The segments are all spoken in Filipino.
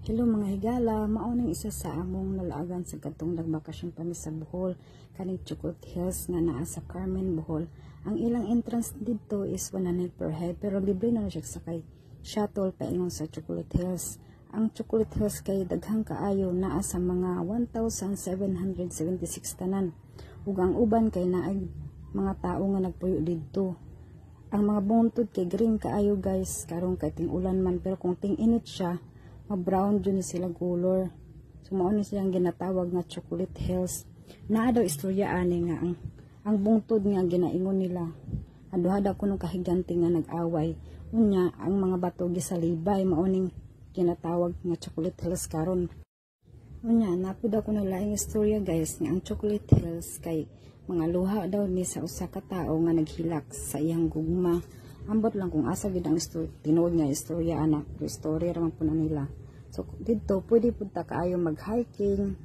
Hello mga higala, maunang isa sa among nalaagan sa katong nagbakasyon pa mi sa Bohol, kaning Chocolate Hills nga naa sa Carmen, Bohol. Ang ilang entrance dito is 100 per head, pero libre na siya sakay shuttle paingon sa Chocolate Hills. Ang Chocolate Hills kay daghang kaayo naa sa mga 1,776 tanan. Ug ang uban kay naay mga tao nga nagpuyo didto. Ang mga buntod kay green kaayo guys, karong kay ting ulan man, pero kung ting init siya, ma-brown dyan sila color. So mao ni silang ginatawag nga Chocolate Hills. Naa daw istorya ani nga ang bungtod nga ginaingon nila. Aduha ko nung kahigante nga nag-away. Unya ang mga bato gisalibay mao ning ginatawag nga Chocolate Hills karon. Unya napud ako na laing istorya guys nga ang Chocolate Hills kay mga luha daw ni sa usa ka tawo nga naghilak sa iyang gugma. Ambot lang kung asa gid ang tinuod nga istorya anak, istorya raman po na nila. So dito pwede pud ta kaayo mag-hiking,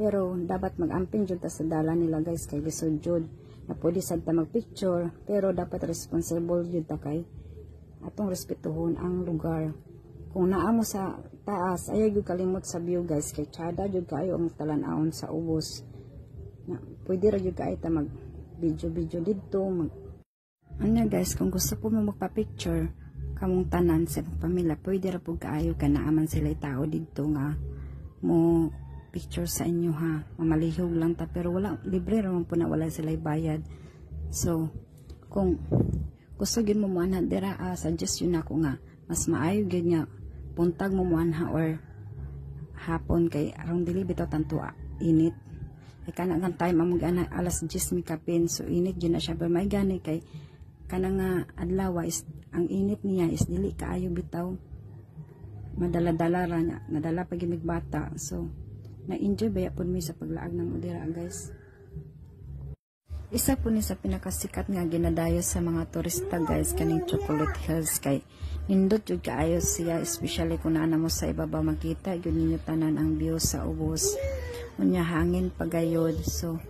pero dapat mag-amping jud ta sa dala nila guys kay lisod jud. Na pwede sad ta mag-picture, pero dapat responsible jud ta kay atong respetuhon ang lugar. Kung naa mo sa taas, ayaw jud kalimot sa view guys kay tsada jud kaayo ang talan-awon sa ubos. Na pwede ra jud kaayo ta mag video dito, Anya guys, kung gusto po mo magpa-picture kamong tanan sa pamilya, pwede ra pud kaayo ka naaman sila tao dito nga mo picture sa inyo ha. Mamalihog lang ta, pero wala libre ra man po na wala sila bayad. So kung gusto gyud mo muanha dira, suggest yun ako nga mas maayo gyud nga puntag mo muanha or hapon kay aron dili bitaw tanto init. Kay kana nga time among ana alas 10 mi kapin, so init gyud na siya, pero may gani kay kanang adlaw is ang init niya is dili kaayo bitaw, madala-dala ra nya, nadala pag imig bata. So na-enjoy baya pud mi sa paglaag ng udira guys. Isa po ni sa pinakasikat nga ginadayo sa mga turista guys kaning Chocolate Hills, kay nindot jud kaayo siya, especially kung naa mo sa ibabaw makita gyud ninyo tanan ang view sa ubos. Unya hangin pagayod. So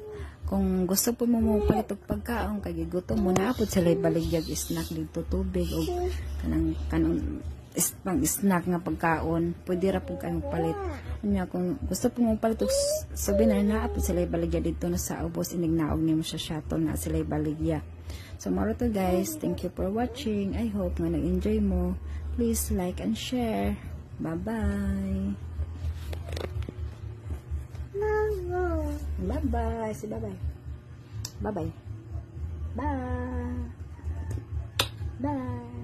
kung gusto po mo palit og pagkaon kay gutom mo na apod sila baligyag snack dito, tubig o kanang pang snack nga pagkaon, pwede ra po kayo palit. Unya kung gusto po mo palit og souvenir na apod sila baligya dito na sa ubos, inignaog nimo sa shuttle na sila baligya. So maro to guys, thank you for watching. I hope nga nag-enjoy mo. Please like and share. Bye bye. Bye bye. Say bye bye. Bye bye. Bye. Bye.